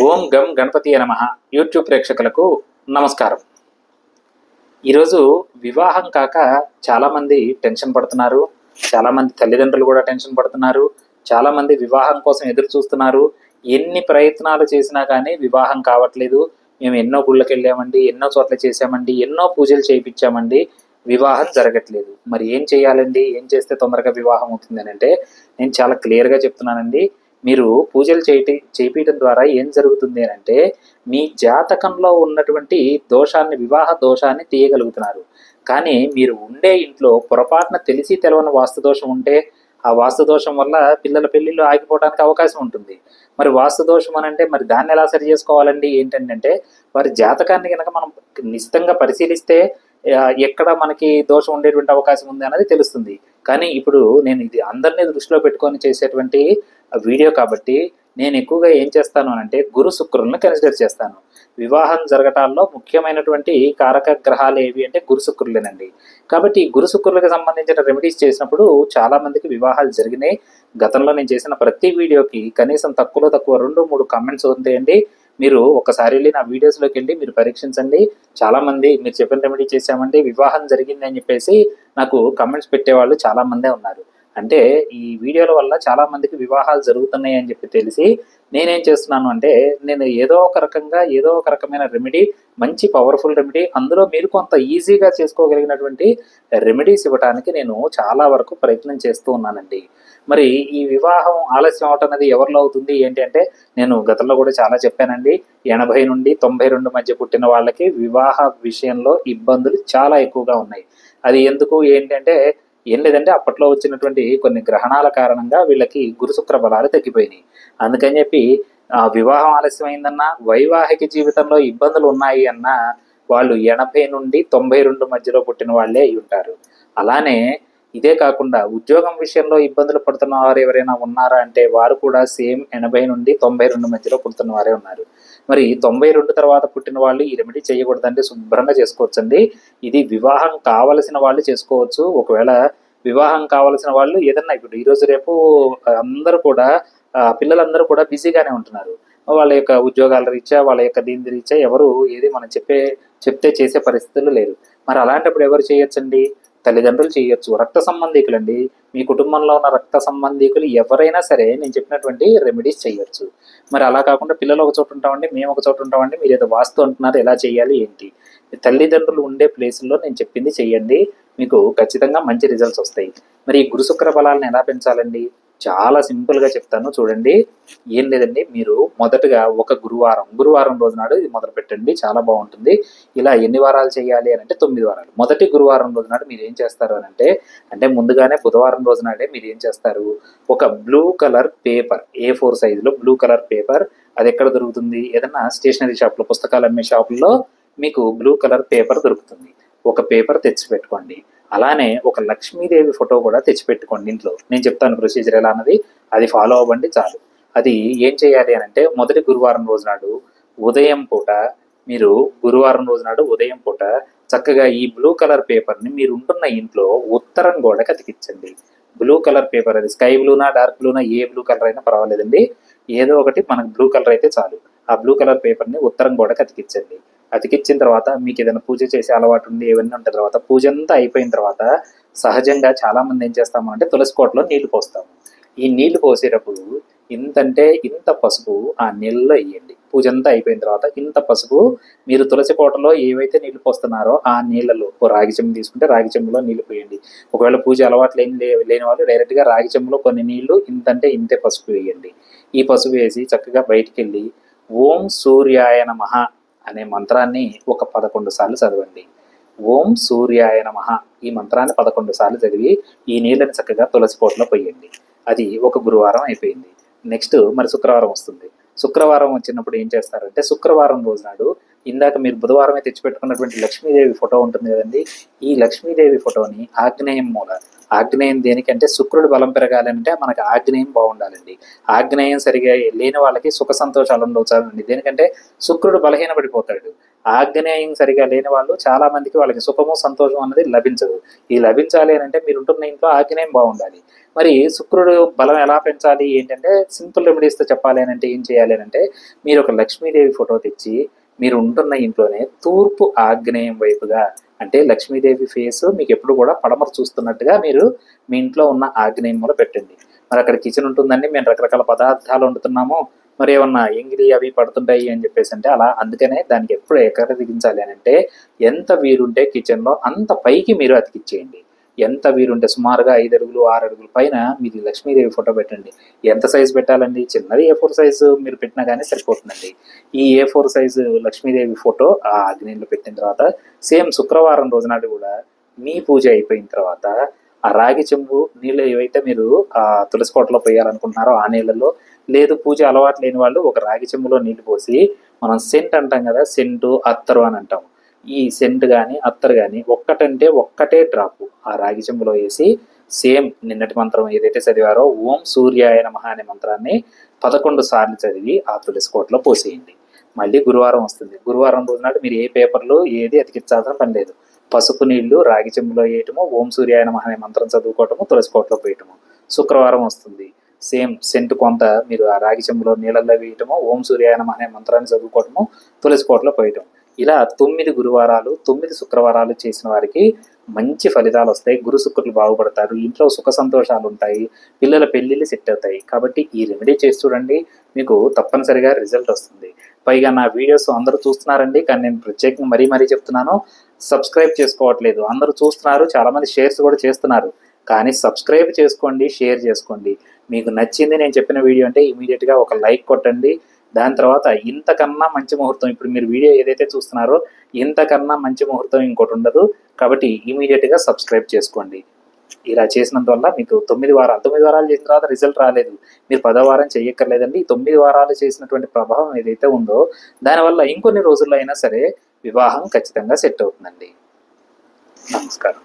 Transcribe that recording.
ఓం గం గణపతియే నమః యూట్యూబ్ ప్రేక్షకులకు నమస్కారం. ఈరోజు వివాహం కాక చాలామంది టెన్షన్ పడుతున్నారు. చాలామంది తల్లిదండ్రులు కూడా టెన్షన్ పడుతున్నారు. చాలామంది వివాహం కోసం ఎదురు చూస్తున్నారు. ఎన్ని ప్రయత్నాలు చేసినా కానీ వివాహం కావట్లేదు. మేము ఎన్నో గుళ్ళకి వెళ్ళామండి, ఎన్నో చోట్ల చేసామండి, ఎన్నో పూజలు చేయించామండి, వివాహం జరగట్లేదు. మరి ఏం చేయాలండి? ఏం చేస్తే తొందరగా వివాహం అవుతుంది అని అంటే నేను చాలా క్లియర్గా చెప్తున్నానండి. మీరు పూజలు చేయించడం ద్వారా ఏం జరుగుతుంది అని అంటే మీ జాతకంలో ఉన్నటువంటి దోషాన్ని, వివాహ దోషాన్ని తీయగలుగుతున్నారు. కానీ మీరు ఉండే ఇంట్లో పొరపాటున తెలిసి తెలవని వాస్తు దోషం ఉంటే ఆ వాస్తు దోషం వల్ల పిల్లల పెళ్ళిళ్ళు ఆగిపోవడానికి అవకాశం ఉంటుంది. మరి వాస్తు దోషం అని అంటే మరి దాన్ని ఎలా సరి చేసుకోవాలండి? ఏంటంటే వారి జాతకాన్ని కనుక మనం నిశ్చితంగా పరిశీలిస్తే ఎక్కడ మనకి దోషం ఉండేటువంటి అవకాశం ఉంది అనేది తెలుస్తుంది. కానీ ఇప్పుడు నేను ఇది అందరినీ దృష్టిలో పెట్టుకొని చేసేటువంటి వీడియో కాబట్టి నేను ఎక్కువగా ఏం చేస్తాను అంటే గురు శుక్రులను కన్సిడర్ చేస్తాను. వివాహం జరగటాల్లో ముఖ్యమైనటువంటి కారక గ్రహాలు ఏవి అంటే గురు శుక్రులేనండి. కాబట్టి ఈ గురు శుక్రులకు సంబంధించిన రెమెడీస్ చేసినప్పుడు చాలా మందికి వివాహాలు జరిగినాయి. గతంలో నేను చేసిన ప్రతి వీడియోకి కనీసం తక్కువలో తక్కువ 2-3 కామెంట్స్ ఉంటాయండి. మీరు ఒకసారి వెళ్ళి నా వీడియోస్లోకి వెళ్ళి మీరు పరీక్షించండి. చాలామంది మీరు చెప్పిన రెమెడీ చేశామండి, వివాహం జరిగింది అని చెప్పేసి నాకు కామెంట్స్ పెట్టేవాళ్ళు చాలామందే ఉన్నారు. అంటే ఈ వీడియోల వల్ల చాలామందికి వివాహాలు జరుగుతున్నాయి అని చెప్పి తెలిసి నేనేం చేస్తున్నాను అంటే నేను ఏదో ఒక రకమైన రెమెడీ, మంచి పవర్ఫుల్ రెమెడీ, అందులో మీరు కొంత ఈజీగా చేసుకోగలిగినటువంటి రెమెడీస్ ఇవ్వడానికి నేను చాలా వరకు ప్రయత్నం చేస్తూ ఉన్నానండి. మరి ఈ వివాహం ఆలస్యం అవటం అనేది ఎవరిలో అవుతుంది ఏంటి అంటే నేను గతంలో కూడా చాలా చెప్పానండి. 80 నుండి 92 మధ్య పుట్టిన వాళ్ళకి వివాహ విషయంలో ఇబ్బందులు చాలా ఎక్కువగా ఉన్నాయి. అది ఎందుకు ఏంటంటే ఏం లేదంటే అప్పట్లో వచ్చినటువంటి కొన్ని గ్రహణాల కారణంగా వీళ్ళకి గురు శుక్ర బలాలు తగ్గిపోయినాయి. అందుకని చెప్పి వివాహం ఆలస్యమైందన్నా, వైవాహిక జీవితంలో ఇబ్బందులు ఉన్నాయి అన్నా వాళ్ళు 80 నుండి 92 మధ్యలో పుట్టిన వాళ్ళే అయి ఉంటారు. అలానే ఇదే కాకుండా ఉద్యోగం విషయంలో ఇబ్బందులు పడుతున్న వారు ఎవరైనా ఉన్నారా అంటే వారు కూడా సేమ్ 80 నుండి 92 మధ్యలో పుడుతున్న వారే ఉన్నారు. మరి 92 తర్వాత పుట్టిన వాళ్ళు ఈ రెమెడీ చేయకూడదంటే శుభ్రంగా చేసుకోవచ్చండి. ఇది వివాహం కావలసిన వాళ్ళు చేసుకోవచ్చు. ఒకవేళ వివాహం కావలసిన వాళ్ళు ఏదన్నా ఇప్పుడు ఈరోజు రేపు అందరూ కూడా పిల్లలందరూ కూడా బిజీగానే ఉంటున్నారు. వాళ్ళ యొక్క ఉద్యోగాల రీత్యా, వాళ్ళ యొక్క దీని రీత్యా ఎవరు ఏది మనం చెప్తే చేసే పరిస్థితులు లేరు. మరి అలాంటప్పుడు ఎవరు చేయొచ్చండి? తల్లిదండ్రులు చేయొచ్చు. రక్త సంబంధీకులండి. మీ కుటుంబంలో ఉన్న రక్త సంబంధీకులు ఎవరైనా సరే నేను చెప్పినటువంటి రెమెడీస్ చేయొచ్చు. మరి అలా కాకుండా పిల్లలు ఒక చోట ఉంటామండి, మేము ఒక చోట ఉంటామండి, మీరు ఏదో వాస్తు అంటున్నారు, ఎలా చేయాలి ఏంటి? తల్లిదండ్రులు ఉండే ప్లేసుల్లో నేను చెప్పింది చెయ్యండి. మీకు ఖచ్చితంగా మంచి రిజల్ట్స్ వస్తాయి. మరి ఈ గురు శుక్ర బలాలను ఎలా పెంచాలండి? చాలా సింపుల్గా చెప్తాను చూడండి. ఏం లేదండి, మీరు మొదటగా ఒక గురువారం రోజు నాడు ఇది మొదలు పెట్టండి. చాలా బాగుంటుంది. ఇలా ఎన్ని వారాలు చేయాలి అని అంటే 9 వారాలు. మొదటి గురువారం రోజు నాడు మీరు ఏం చేస్తారు అని అంటే ముందుగానే బుధవారం రోజు నాడే మీరు ఏం చేస్తారు, ఒక బ్లూ కలర్ పేపర్, A4 సైజులో బ్లూ కలర్ పేపర్, అది ఎక్కడ దొరుకుతుంది? ఏదన్నా స్టేషనరీ షాప్లో, పుస్తకాలు అమ్మే షాపుల్లో మీకు బ్లూ కలర్ పేపర్ దొరుకుతుంది. ఒక పేపర్ తెచ్చిపెట్టుకోండి. అలానే ఒక లక్ష్మీదేవి ఫోటో కూడా తెచ్చిపెట్టుకోండి ఇంట్లో. నేను చెప్తాను ప్రొసీజర్ ఎలా అన్నది, అది ఫాలో అవ్వండి చాలు. అది ఏం చేయాలి అని అంటే మొదటి గురువారం రోజు నాడు ఉదయం పూట మీరు ఉదయం పూట చక్కగా ఈ బ్లూ కలర్ పేపర్ని మీరు ఉంటున్న ఇంట్లో ఉత్తరం గోడకి అతికించండి. బ్లూ కలర్ పేపర్, అది స్కై బ్లూనా, డార్క్ బ్లూనా, ఏ బ్లూ కలర్ అయినా పర్వాలేదండి. ఏదో ఒకటి మనకు బ్లూ కలర్ అయితే చాలు. ఆ బ్లూ కలర్ పేపర్ని ఉత్తరం గోడకి అతికించండి. అతికించిన తర్వాత మీకు ఏదైనా పూజ చేసే అలవాటు ఉంది, ఏవన్నీ ఉంటాయి. తర్వాత పూజ అంతా అయిపోయిన తర్వాత సహజంగా చాలామంది ఏం చేస్తాము అంటే తులసి కోటలో నీళ్లు పోస్తాము. ఈ నీళ్లు పోసేటప్పుడు ఇంత పసుపు ఆ నీళ్ళలో వేయండి. పూజ అంతా అయిపోయిన తర్వాత ఇంత పసుపు మీరు తులసి కోటలో ఏవైతే నీళ్లు పోస్తున్నారో ఆ నీళ్ళలో రాగి చెంబు తీసుకుంటే రాగి చెంబులో నీళ్లు పోయండి. ఒకవేళ పూజ అలవాటు లేని వాళ్ళు డైరెక్ట్గా రాగి చెంబులో కొన్ని నీళ్లు ఇంతే పసుపు వేయండి. ఈ పసుపు వేసి చక్కగా బయటికి వెళ్ళి ఓం సూర్యాయ నమః అనే మంత్రాన్ని ఒక 11 సార్లు చదవండి. ఓం సూర్యాయ నమః ఈ మంత్రాన్ని 11 సార్లు చదివి ఈ నీళ్ళని చక్కగా తులసి కోటలో పోయండి. అది ఒక గురువారం అయిపోయింది. నెక్స్ట్ మరి శుక్రవారం వస్తుంది. శుక్రవారం వచ్చినప్పుడు ఏం చేస్తారంటే శుక్రవారం రోజు నాడు ఇందాక మీరు బుధవారమే తెచ్చిపెట్టుకున్నటువంటి లక్ష్మీదేవి ఫోటో ఉంటుంది కదండి, ఈ లక్ష్మీదేవి ఫోటోని ఆగ్నేయం దేనికంటే శుక్రుడు బలం పెరగాలంటే మనకి ఆగ్నేయం బాగుండాలండి. ఆగ్నేయం సరిగా లేని వాళ్ళకి సుఖ సంతోషాలు ఉండవచ్చాలండి. దేనికంటే శుక్రుడు బలహీనపడిపోతాడు. ఆగ్నేయం సరిగా లేని వాళ్ళు చాలా మందికి వాళ్ళకి సుఖము సంతోషం అన్నది లభించదు. ఈ లభించాలి అని అంటే మీరు ఉంటున్న ఇంట్లో ఆగ్నేయం బాగుండాలి. మరి శుక్రుడు బలం ఎలా పెంచాలి ఏంటంటే సింపుల్ రెమెడీస్తో చెప్పాలి అని అంటే ఏం చేయాలి అని అంటే మీరు ఒక లక్ష్మీదేవి ఫోటో తెచ్చి మీరు ఉంటున్న ఇంట్లోనే తూర్పు ఆగ్నేయం వైపుగా, అంటే లక్ష్మీదేవి ఫేస్ మీకు ఎప్పుడు కూడా పడమర చూస్తున్నట్టుగా మీరు మీ ఇంట్లో ఉన్న ఆగ్నేయం మూల పెట్టండి. మరి అక్కడ కిచెన్ ఉంటుందండి, మేము రకరకాల పదార్థాలు వండుతున్నాము, మరి ఏమన్నా ఎంగిలి అవి పడుతుంటాయి అని చెప్పేసి అంటే అలా. అందుకనే దానికి ఎప్పుడు ఎక్కడ దిగించాలి అని అంటే ఎంత వీరుంటే కిచెన్లో అంత పైకి మీరు అతికిచ్చేయండి. ఎంత వీరుంటే సుమారుగా 5 అడుగులు 6 అడుగుల పైన మీరు లక్ష్మీదేవి ఫోటో పెట్టండి. ఎంత సైజు పెట్టాలండి? చిన్నది A4 సైజు మీరు పెట్టినా కానీ సరిపోతుందండి. ఈ A4 సైజు లక్ష్మీదేవి ఫోటో ఆ ఆగ్నేయంలో పెట్టిన తర్వాత సేమ్ శుక్రవారం రోజు నాడు కూడా మీ పూజ అయిపోయిన తర్వాత ఆ రాగి చెంబు నీళ్ళు ఏవైతే మీరు ఆ తులసి కోటలో పోయాలనుకుంటున్నారో ఆ నీళ్ళలో, లేదు పూజ అలవాటు లేని వాళ్ళు ఒక రాగి చెంబులో నీళ్లు పోసి, మనం సెంట్ అంటాం కదా, సెంటు అత్తరు అని అంటాం, ఈ సెంట్ కానీ అత్తరు కానీ ఒక్కటే డ్రాపు ఆ రాగి చెంబులో వేసి సేమ్ నిన్నటి మంత్రం ఏదైతే చదివారో ఓం సూర్యాయ నమః అనే మంత్రాన్ని 11 సార్లు చదివి ఆ తులసి కోటలో పోసేయండి. మళ్ళీ గురువారం వస్తుంది. గురువారం రోజు నాడు మీరు ఏ పేపర్లు ఏది అతికించాల్సిన పని లేదు. పసుపు నీళ్లు రాగి చెంబులో వేయటము, ఓం సూర్యాయ నమః అనే మంత్రం చదువుకోవటము, తులసి కోటలో పోయటము. శుక్రవారం వస్తుంది. సేమ్ సెంట్ కొంత మీరు ఆ రాగి చెంబులో నీళ్ళల్లో వేయటము, ఓం సూర్యాయ నమః అనే మంత్రాన్ని చదువుకోవటము, తులసి కోటలో పోయటం. ఇలా 9 గురువారాలు 9 శుక్రవారాలు చేసిన వారికి మంచి ఫలితాలు వస్తాయి. గురు శుక్రులు బాగుపడతారు, ఇంట్లో సుఖ సంతోషాలు ఉంటాయి, పిల్లల పెళ్ళిళ్ళు సెట్ అవుతాయి. కాబట్టి ఈ రెమెడీ చేసి చూడండి, మీకు తప్పనిసరిగా రిజల్ట్ వస్తుంది. పైగా నా వీడియోస్ అందరూ చూస్తున్నారండి, కానీ నేను ప్రత్యేకంగా మరీ చెప్తున్నాను, సబ్స్క్రైబ్ చేసుకోవట్లేదు. అందరూ చూస్తున్నారు, చాలామంది షేర్స్ కూడా చేస్తున్నారు, కానీ సబ్స్క్రైబ్ చేసుకోండి, షేర్ చేసుకోండి. మీకు నచ్చింది నేను చెప్పిన వీడియో అంటే ఇమీడియట్గా ఒక లైక్ కొట్టండి. దాని తర్వాత ఇంతకన్నా మంచి ముహూర్తం, ఇప్పుడు మీరు వీడియో ఏదైతే చూస్తున్నారో ఇంతకన్నా మంచి ముహూర్తం ఇంకోటి ఉండదు. కాబట్టి ఇమీడియట్గా సబ్స్క్రైబ్ చేసుకోండి. ఇలా చేసినందువల్ల మీకు 9 వారాలు చేసిన తర్వాత రిజల్ట్ రాలేదు, మీరు 10వ వారం చేయక్కర్లేదండి. 9 వారాలు చేసినటువంటి ప్రభావం ఏదైతే ఉందో దానివల్ల ఇంకొన్ని రోజుల్లో అయినా సరే వివాహం ఖచ్చితంగా సెట్ అవుతుందండి. నమస్కారం.